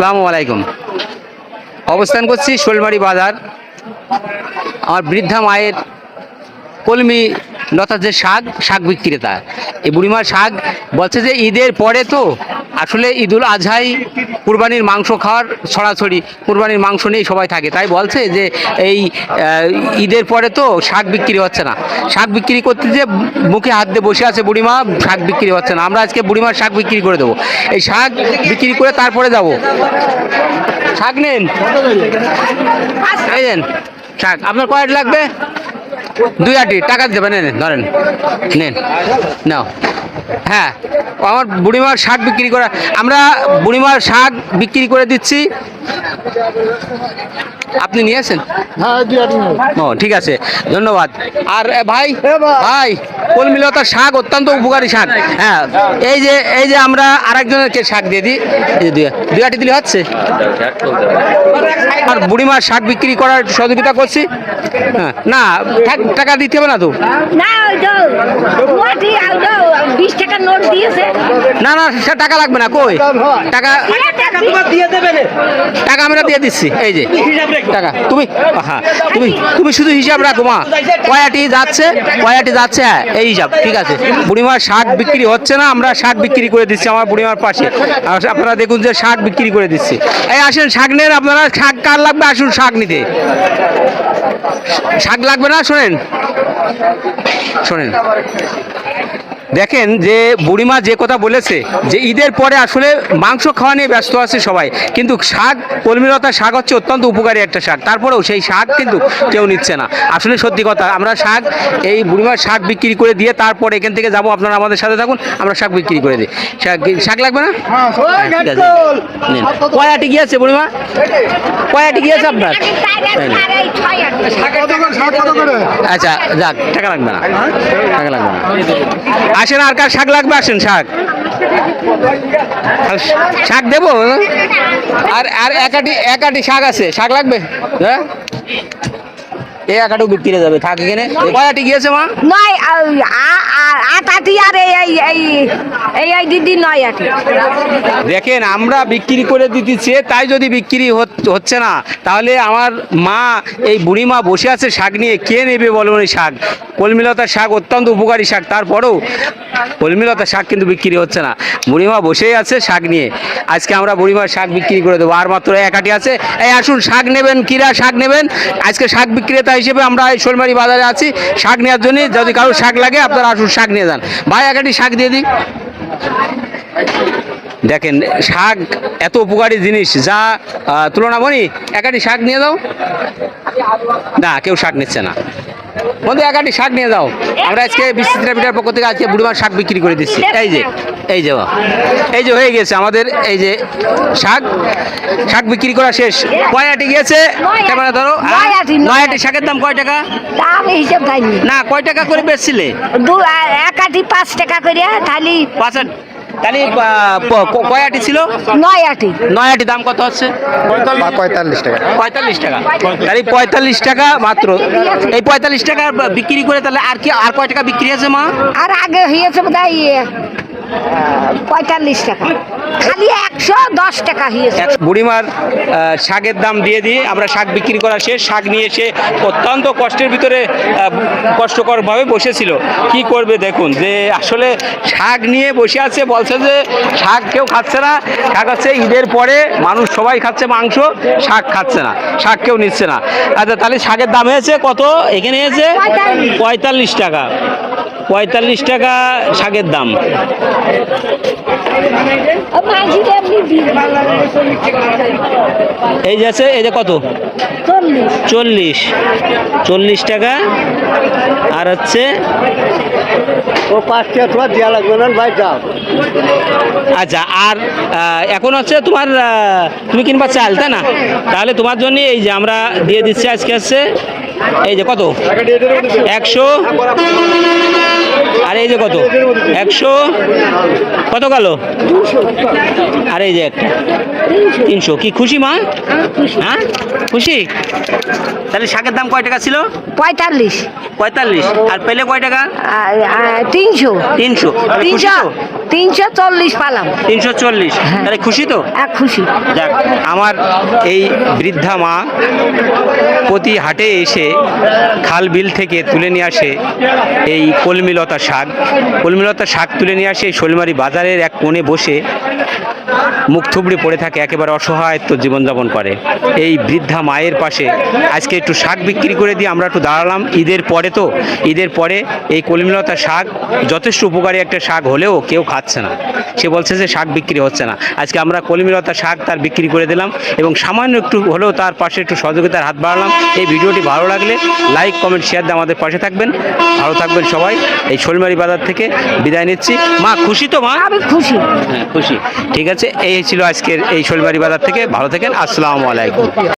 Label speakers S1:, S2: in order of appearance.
S1: আসসালামু আলাইকুম। অবস্থান করছি শোলমারি বাজার। আমার বৃদ্ধা মায়ের কলমি লতার যে শাক বিক্রেতা, এই বুড়িমার শাক বলছে যে ঈদের পরে তো আসলে ঈদুল আজহাই কুরবানির মাংস খাওয়ার ছড়াছড়ি, কুরবানির মাংস নিয়েই সবাই থাকে, তাই বলছে যে এই ঈদের পরে তো শাক বিক্রি হচ্ছে না। শাক বিক্রি করতে যে মুখে হাত দিয়ে বসে আছে বুড়িমা, শাক বিক্রি হচ্ছে না। আমরা আজকে বুড়িমার শাক বিক্রি করে দেবো। এই শাক বিক্রি করে তারপরে যাব। শাক নেন, এই নেন শাক। আপনার কয়টা লাগবে? 2 আটি। টাকা দেবেন, নেন, ধরেন, নেন, নাও। হ্যাঁ, আমার বুড়িমার শাক বিক্রি করা, আমরা বুড়িমার শাক বিক্রি করে দিচ্ছি। আপনি নিয়েছেন? ও ঠিক আছে, ধন্যবাদ। আর ভাই ভাই কলমি লতার শাক অত্যন্ত উপকারী শাক। হ্যাঁ, এই যে আমরা আরেকজনকে শাক দিয়ে দিই, এই যে 2 আটি দিলে হচ্ছে। আর বুড়িমার শাক বিক্রি করার সহযোগিতা করছি। হ্যাঁ, না টাকা দিতে হবে না তো? না না, সে টাকা লাগবে না। কই টাকা? টাকা আমরা দিয়ে দিচ্ছি। এই যে টাকা, তুমি হ্যাঁ তুমি শুধু হিসাব রাখো মা, কয়াটি যাচ্ছে। হ্যাঁ, এই হিসাব ঠিক আছে। বুড়িমার শাক বিক্রি হচ্ছে না, আমরা শাক বিক্রি করে দিচ্ছি আমার বুড়িমার পাশে। আপনারা দেখুন যে শাক বিক্রি করে দিচ্ছি। এই আসেন, শাক নেন আপনারা। শাক কার লাগবে আসুন শাক নিতে। শাক লাগবে না? শোনেন, দেখেন যে বুড়িমা যে কথা বলেছে যে ঈদের পরে আসলে মাংস খাওয়া নিয়ে ব্যস্ত আছে সবাই, কিন্তু শাক, কলমিলতা শাক হচ্ছে অত্যন্ত উপকারী একটা শাক। তারপরেও সেই শাক কিন্তু কেউ নিচ্ছে না। আসলে সত্যি কথা, আমরা শাক, এই বুড়িমার শাক বিক্রি করে দিয়ে তারপরে এখান থেকে যাব। আপনারা আমাদের সাথে থাকুন, আমরা শাক বিক্রি করে দিই। শাক লাগবে না? ঠিক আছে, নিন। কয় আটি গিয়েছে বুড়িমা? কয় আটি গিয়েছে আপনার? আচ্ছা যাক, টাকা লাগবে না, টাকা লাগবে না। আসেন, আর কার শাক লাগবে? আসেন, শাক দেবো। আর এক আটি শাক আছে, শাক লাগবে? হ্যাঁ, এই একাটিও বিক্রি যাবে। থাক এখানে। কয় আটি গিয়েছে মা?
S2: 8 আটি। আর এই দিদি 9 আটি।
S1: দেখেন, আমরা বিক্রি করে দিতেছি, তাই যদি বিক্রি হচ্ছে না, তাহলে আমার মা, এই বুড়িমা বসে আছে শাক নিয়ে, কে নেবে বলুন? এই শাক, কলমিলতার শাক অত্যন্ত উপকারী শাক, তারপরেও কলমিলতার শাক কিন্তু বিক্রি হচ্ছে না। বুড়িমা বসেই আছে শাক নিয়ে। আজকে আমরা বুড়িমার শাক বিক্রি করে দেবো। আর মাত্র 1 আটি আছে। এই আসুন, শাক নেবেন কিরা? শাক নেবেন? আজকে শাক বিক্রেতা হিসেবে আমরা এই শোলমারি বাজারে আছি শাক নেওয়ার জন্য। যদি কারো শাক লাগে আপনারা আসুন, শাক নিয়ে যান। ভাই 1 আটি শাক দিয়ে দিই। দেখেন, শাক এত উপকারী জিনিস, যা তুলনা বনি। 1 আটি শাক নিয়ে যাও। না, কেউ শাক নিচ্ছে না। বন্ধু, 1 আটি শাক নিয়ে যাও। আমরা আজকে বিচিত্রা পিঠার পক্ষ থেকে আজকে বুড়িমার শাক বিক্রি করে দিচ্ছি। এই যে হয়ে গেছে আমাদের। এই যে শাক বিক্রি করা শেষ। কয় আটি গিয়েছে? ক্যামেরা ধরো। 9 আটি শাকের দাম কয় টাকা?
S2: হিসাব
S1: না, কয় টাকা করে বেচছিলে?
S2: 1 আটি 5 টাকা করে। তাহলে
S1: 5 আটি। তাহলে কয় আটি ছিল?
S2: 9 আটি।
S1: 9 আটি দাম কত হচ্ছে?
S3: 45 টাকা।
S1: 45 টাকা। তাহলে 45 টাকা মাত্র। এই 45 টাকা বিক্রি করে তাহলে আর কয় টাকা বিক্রি আছে মা?
S2: আর আগে হয়েছে বোধহয় 45 টাকা। খালি 110 টাকা হয়েছে।
S1: বুড়িমার শাকের দাম দিয়ে আমরা শাক বিক্রি করা শেষ। শাক নিয়ে এসে অত্যন্ত কষ্টের ভিতরে কষ্টকরভাবে বসেছিল। কি করবে দেখুন, যে আসলে শাক নিয়ে বসে আছে, বলছে যে শাক কেউ খাচ্ছে না। শাক হচ্ছে ঈদের পরে মানুষ সবাই খাচ্ছে মাংস, শাক খাচ্ছে না, শাক কেউ নিচ্ছে না। আচ্ছা, তাহলে শাকের দাম হয়েছে কত? এখানে হয়েছে 45 টাকা। 45 টাকা শাকের দাম। এই যে আছে, এই যে কত? 40 টাকা। আর হচ্ছে
S3: ও 5 টাকা দেওয়া লাগবে না ভাই, যাও।
S1: আচ্ছা, আর এখন হচ্ছে তোমার, তুমি কিনবা চাল, তাই না? তাহলে তোমার জন্য এই যে আমরা দিয়ে দিচ্ছি আজকে হচ্ছে, এই যে কত? 100। আর এই যে কত? 100। কত গেল? আর এই যে একটা 300। কি খুশি মা? হ্যাঁ, খুশি। তাহলে শাকের দাম কয় টাকা ছিল?
S2: 45।
S1: আর পেলে কয় টাকা?
S2: 300।
S1: 300।
S2: 340 পালাম।
S1: 340, তাহলে খুশি তো?
S2: এক খুশি।
S1: যাক, আমার এই বৃদ্ধা মা প্রতি হাটে এসে খাল বিল থেকে তুলে নিয়ে আসে এই কলমিলতা শাক। কলমিলতা শাক তুলে নিয়ে আসে এই শৈলমারি বাজারের এক কোণে বসে মুখ থুবড়ে পড়ে থাকে, একেবারে অসহায়ত্ব জীবনযাপন করে। এই বৃদ্ধা মায়ের পাশে আজকে একটু শাক বিক্রি করে দিয়ে আমরা একটু দাঁড়ালাম। ঈদের পরে তো, ঈদের পরে এই কলমিলতা শাক যথেষ্ট উপকারী একটা শাক হলেও কেউ খাচ্ছে না। সে বলছে যে শাক বিক্রি হচ্ছে না। আজকে আমরা কলমিলতা শাক তার বিক্রি করে দিলাম এবং সামান্য একটু হলেও তার পাশে একটু সহযোগিতার হাত বাড়ালাম। এই ভিডিওটি ভালো লাগলে লাইক, কমেন্ট, শেয়ার দিয়ে আমাদের পাশে থাকবেন। ভালো থাকবেন সবাই। এই শৈলমারি বাজার থেকে বিদায় নিচ্ছি। মা খুশি তো? মা
S2: আমি খুশি।
S1: হ্যাঁ খুশি। ঠিক আছে, এই ছিল আজকের এই শৈলমারি বাজার থেকে। ভালো থাকেন। আসসালামু আলাইকুম।